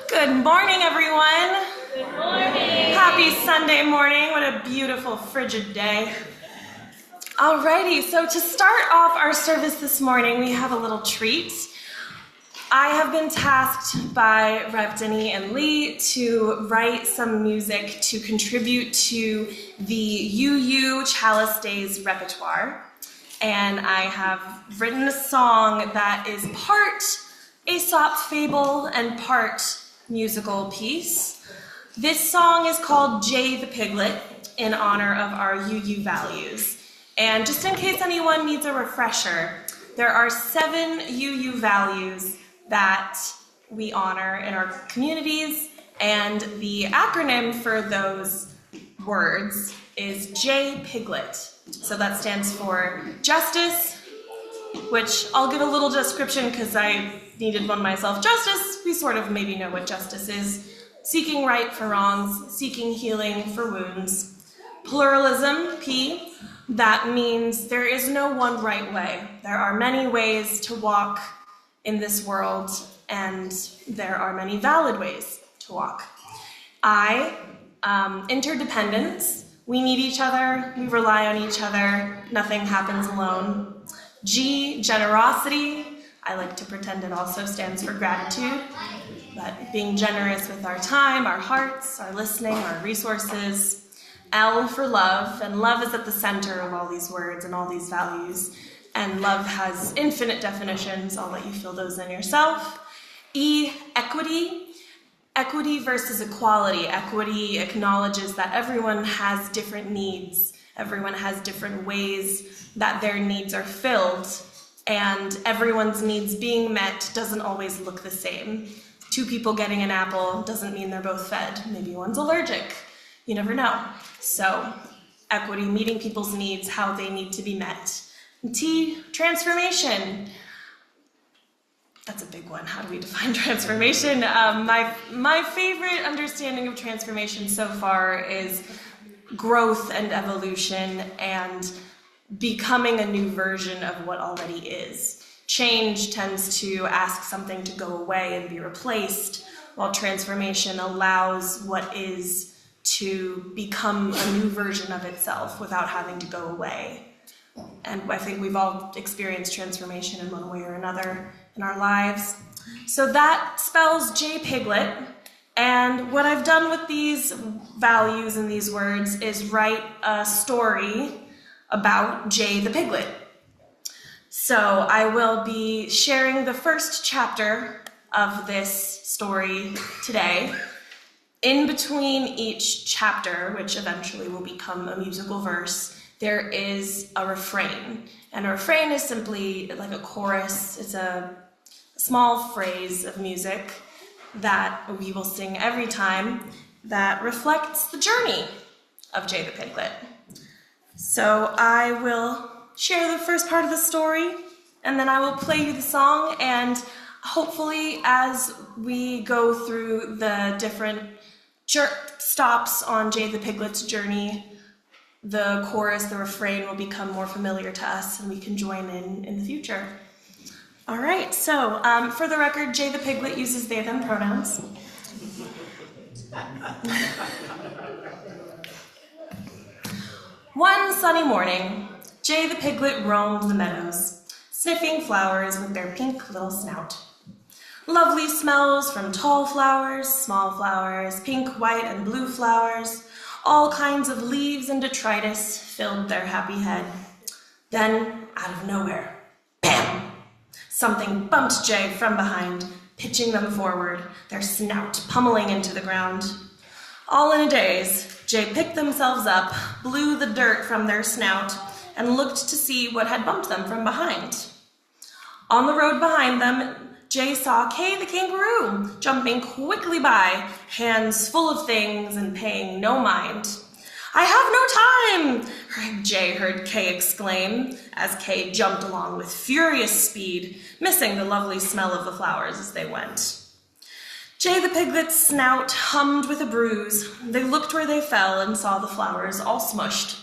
Good morning, everyone. Good morning. Happy Sunday morning. What a beautiful, frigid day. Alrighty, so to start off our service this morning, we have a little treat. I have been tasked by Rev Denis and Lee to write some music to contribute to the UU Chalice Days repertoire. And I have written a song that is part Aesop fable and part musical piece. This song is called Jay the Piglet in honor of our UU values. And just in case anyone needs a refresher, there are 7 UU values that we honor in our communities, and the acronym for those words is J Piglet. So that stands for justice, which I'll give a little description because I needed one myself. Justice, we sort of maybe know what justice is. Seeking right for wrongs, seeking healing for wounds. Pluralism, P, that means there is no one right way. There are many ways to walk in this world, and there are many valid ways to walk. I, interdependence. We need each other, we rely on each other, nothing happens alone. G, generosity. I like to pretend it also stands for gratitude, but being generous with our time, our hearts, our listening, our resources. L for love, and love is at the center of all these words and all these values, and love has infinite definitions. I'll let you fill those in yourself. E, equity. Equity versus equality. Equity acknowledges that everyone has different needs. Everyone has different ways that their needs are filled, and everyone's needs being met doesn't always look the same. 2 people getting an apple doesn't mean they're both fed. Maybe one's allergic. You never know. So, equity, meeting people's needs, how they need to be met. And T, transformation. That's a big one. How do we define transformation? My favorite understanding of transformation so far is growth and evolution and becoming a new version of what already is. Change tends to ask something to go away and be replaced, while transformation allows what is to become a new version of itself without having to go away. And I think we've all experienced transformation in one way or another in our lives. So that spells J Piglet. And what I've done with these values and these words is write a story about Jay the Piglet. So I will be sharing the first chapter of this story today. In between each chapter, which eventually will become a musical verse, there is a refrain. And a refrain is simply like a chorus. It's a small phrase of music that we will sing every time that reflects the journey of Jay the Piglet. So I will share the first part of the story, and then I will play you the song, and hopefully as we go through the different stops on Jay the Piglet's journey, the chorus, the refrain will become more familiar to us, and we can join in the future. All right, so for the record, Jay the Piglet uses they, them pronouns. One sunny morning, Jay the Piglet roamed the meadows, sniffing flowers with their pink little snout. Lovely smells from tall flowers, small flowers, pink, white, and blue flowers, all kinds of leaves and detritus filled their happy head. Then, out of nowhere, bam! Something bumped Jay from behind, pitching them forward, their snout pummeling into the ground. All in a daze, Jay picked themselves up, blew the dirt from their snout, and looked to see what had bumped them from behind. On the road behind them, Jay saw Kay the kangaroo jumping quickly by, hands full of things and paying no mind. "I have no time," Jay heard Kay exclaim as Kay jumped along with furious speed, missing the lovely smell of the flowers as they went. Jay the Piglet's snout hummed with a bruise. They looked where they fell and saw the flowers all smushed.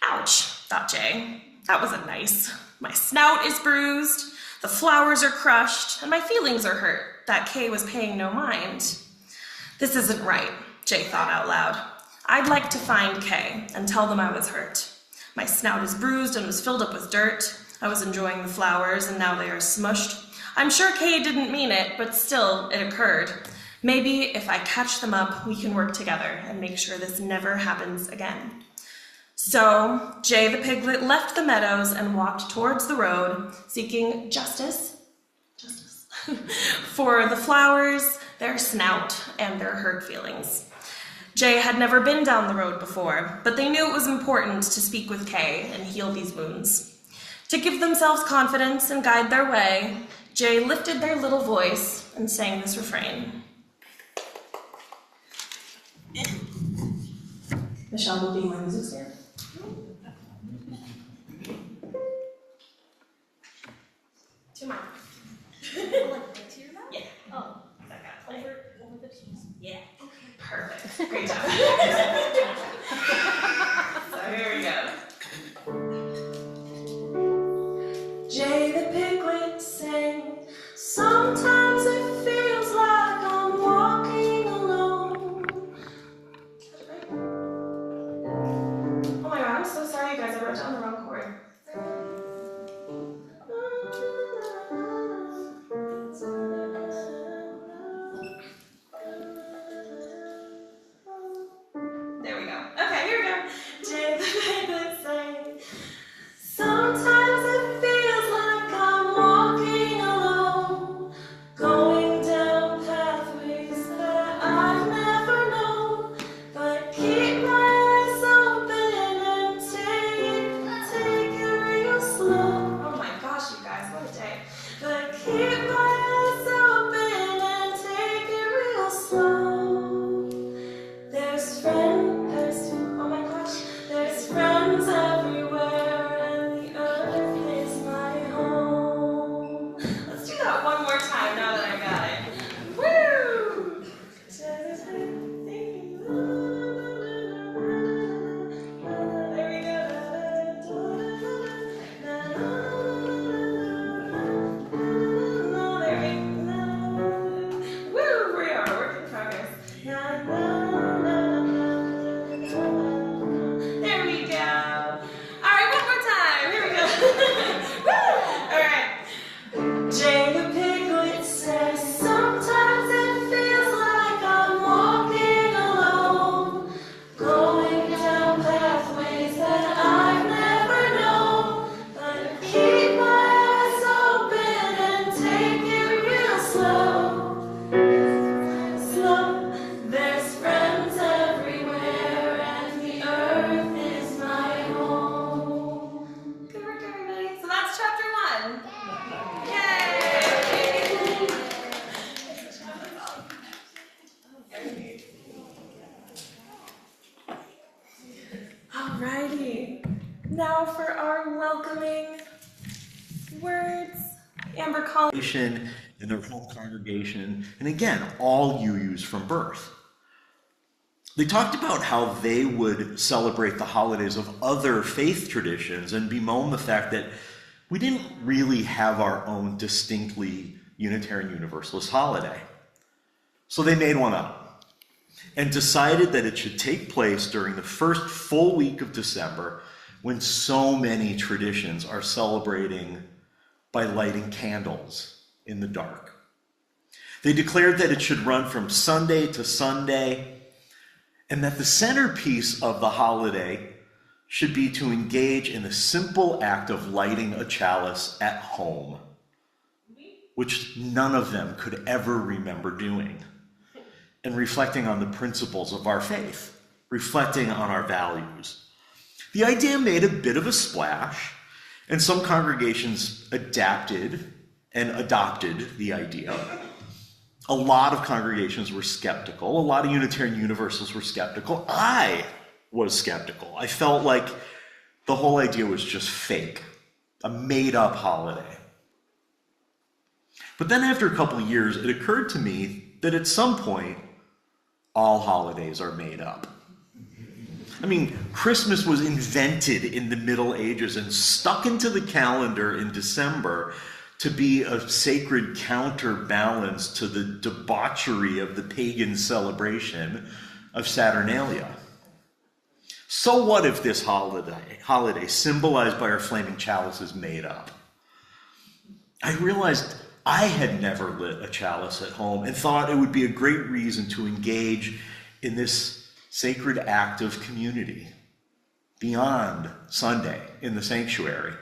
"Ouch," thought Jay. "That wasn't nice. My snout is bruised. The flowers are crushed, and my feelings are hurt that Kay was paying no mind. This isn't right, Jay thought out loud. I'd like to find Kay and tell them I was hurt. My snout is bruised and was filled up with dirt. I was enjoying the flowers, and now they are smushed. I'm sure Kay didn't mean it, but still, it occurred. Maybe if I catch them up, we can work together and make sure this never happens again. So, Jay the piglet left the meadows and walked towards the road, seeking justice for the flowers, their snout, and their hurt feelings. Jay had never been down the road before, but they knew it was important to speak with Kay and heal these wounds. To give themselves confidence and guide their way, Jay lifted their little voice and sang this refrain. Michelle will be my music stand. To my yeah. Oh, over the keys. Yeah. Okay. Perfect. Great job. So here we go. Jay the piglet sang, sometimes it feels like I'm walking alone. Oh my god, I'm so sorry you guys, I wrote down the wrong chord. There we go. Okay, here we go. Jay the piglet sang, sometimes it feels like I'm walking alone, going down pathways that I've never known, but keep my eyes open and take it real slow. Oh my gosh, you guys, what a day. But keep my eyes open and take it real slow. There's oh my gosh, there's friends everywhere and the earth is my home. Let's do that one more time now that I got it. Woo! There we go. Woo! We are a work in progress. There we go. All right, one more time. Here we go. Woo! All right. Jay the piglet says, sometimes it feels like I'm walking alone, going down pathways that I've never known, but keep my eyes open and take it real slow. Slow. There's friends everywhere and the earth is my home. Good work, everybody. So that's chapter 1. Yay! Alrighty. Now for our welcoming words. Amber Collins. In their home congregation, and again, all UUs from birth. They talked about how they would celebrate the holidays of other faith traditions and bemoan the fact that we didn't really have our own distinctly Unitarian Universalist holiday. So they made one up and decided that it should take place during the first full week of December, when so many traditions are celebrating by lighting candles in the dark. They declared that it should run from Sunday to Sunday, and that the centerpiece of the holiday should be to engage in the simple act of lighting a chalice at home, which none of them could ever remember doing, and reflecting on the principles of our faith, reflecting on our values. The idea made a bit of a splash, and some congregations adapted and adopted the idea. A lot of congregations were skeptical. A lot of Unitarian Universalists were skeptical. I was skeptical. I felt like the whole idea was just fake, a made-up holiday. But then after a couple of years, it occurred to me that at some point, all holidays are made up. I mean, Christmas was invented in the Middle Ages and stuck into the calendar in December to be a sacred counterbalance to the debauchery of the pagan celebration of Saturnalia. So what if this holiday symbolized by our flaming chalice is made up? I realized I had never lit a chalice at home and thought it would be a great reason to engage in this sacred act of community beyond Sunday in the sanctuary.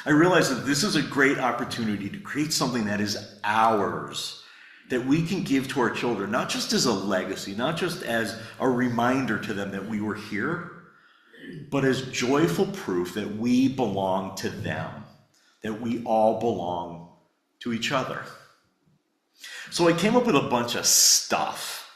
I realized that this is a great opportunity to create something that is ours, that we can give to our children, not just as a legacy, not just as a reminder to them that we were here, but as joyful proof that we belong to them, that we all belong to each other. So I came up with a bunch of stuff.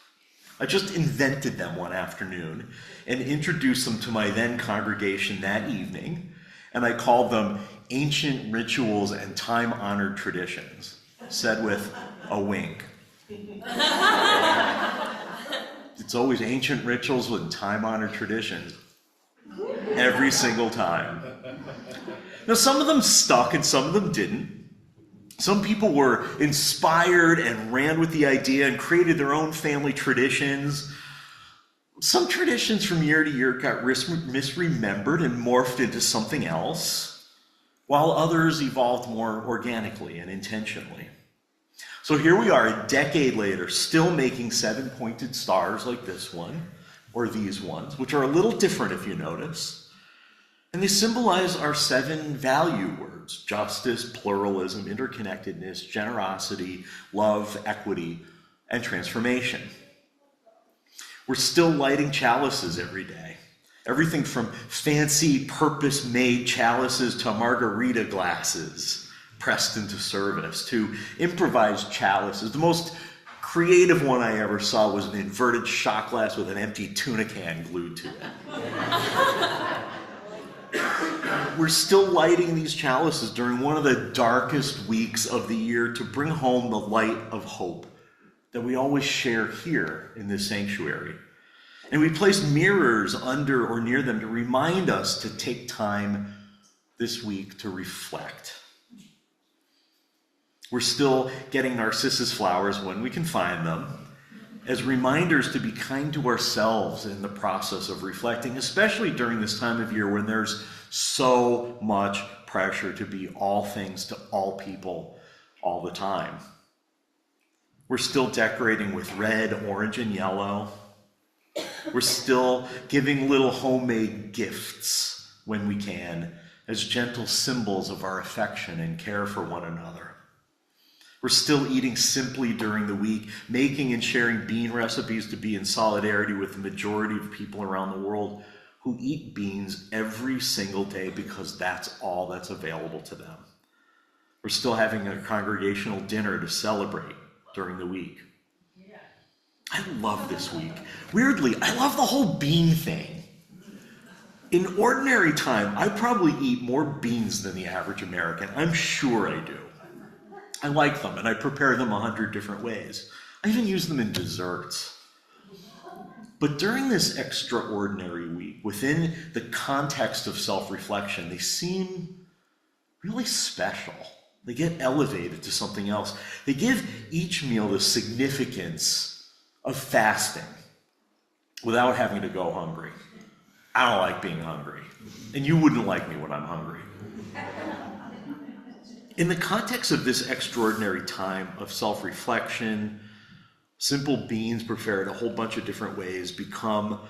I just invented them one afternoon and introduced them to my then congregation that evening, and I called them Ancient Rituals and Time-Honored Traditions, said with a wink. It's always ancient rituals with time-honored traditions, every single time. Now, some of them stuck and some of them didn't. Some people were inspired and ran with the idea and created their own family traditions. Some traditions from year to year got misremembered and morphed into something else, while others evolved more organically and intentionally. So here we are a decade later, still making 7-pointed stars like this one, or these ones, which are a little different if you notice. And they symbolize our 7 value words: justice, pluralism, interconnectedness, generosity, love, equity, and transformation. We're still lighting chalices every day. Everything from fancy purpose-made chalices to margarita glasses pressed into service, to improvised chalices. The most creative one I ever saw was an inverted shot glass with an empty tuna can glued to it. We're still lighting these chalices during one of the darkest weeks of the year to bring home the light of hope that we always share here in this sanctuary. And we place mirrors under or near them to remind us to take time this week to reflect. We're still getting narcissus flowers when we can find them, as reminders to be kind to ourselves in the process of reflecting, especially during this time of year when there's so much pressure to be all things to all people all the time. We're still decorating with red, orange, and yellow. We're still giving little homemade gifts when we can, as gentle symbols of our affection and care for one another. We're still eating simply during the week, making and sharing bean recipes to be in solidarity with the majority of people around the world who eat beans every single day because that's all that's available to them. We're still having a congregational dinner to celebrate during the week. I love this week. Weirdly, I love the whole bean thing. In ordinary time, I probably eat more beans than the average American. I'm sure I do. I like them, and I prepare them 100 different ways. I even use them in desserts. But during this extraordinary week, within the context of self-reflection, they seem really special. They get elevated to something else. They give each meal the significance of fasting without having to go hungry. I don't like being hungry, and you wouldn't like me when I'm hungry. In the context of this extraordinary time of self-reflection, simple beans prepared a whole bunch of different ways become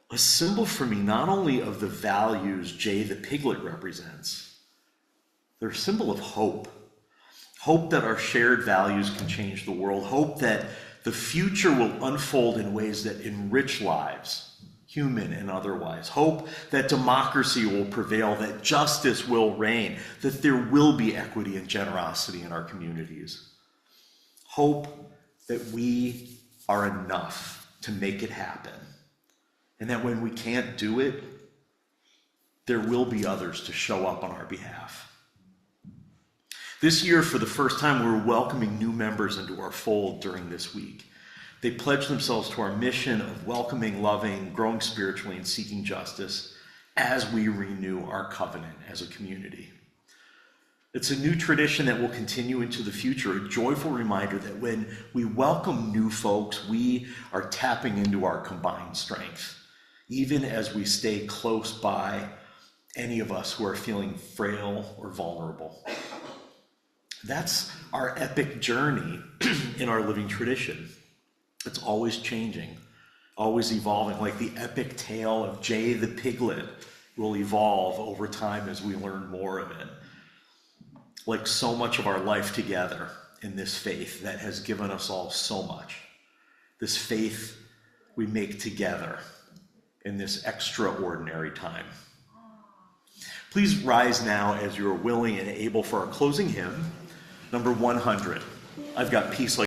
a symbol for me not only of the values Jay the piglet represents, they're a symbol of hope. Hope that our shared values can change the world. Hope that the future will unfold in ways that enrich lives, human and otherwise. Hope that democracy will prevail, that justice will reign, that there will be equity and generosity in our communities. Hope that we are enough to make it happen, and that when we can't do it, there will be others to show up on our behalf. This year, for the first time, we're welcoming new members into our fold during this week. They pledge themselves to our mission of welcoming, loving, growing spiritually, and seeking justice as we renew our covenant as a community. It's a new tradition that will continue into the future, a joyful reminder that when we welcome new folks, we are tapping into our combined strength, even as we stay close by any of us who are feeling frail or vulnerable. That's our epic journey in our living tradition. It's always changing, always evolving, like the epic tale of Jay the Piglet will evolve over time as we learn more of it. Like so much of our life together in this faith that has given us all so much. This faith we make together in this extraordinary time. Please rise now as you are willing and able for our closing hymn, number 100. I've got peace like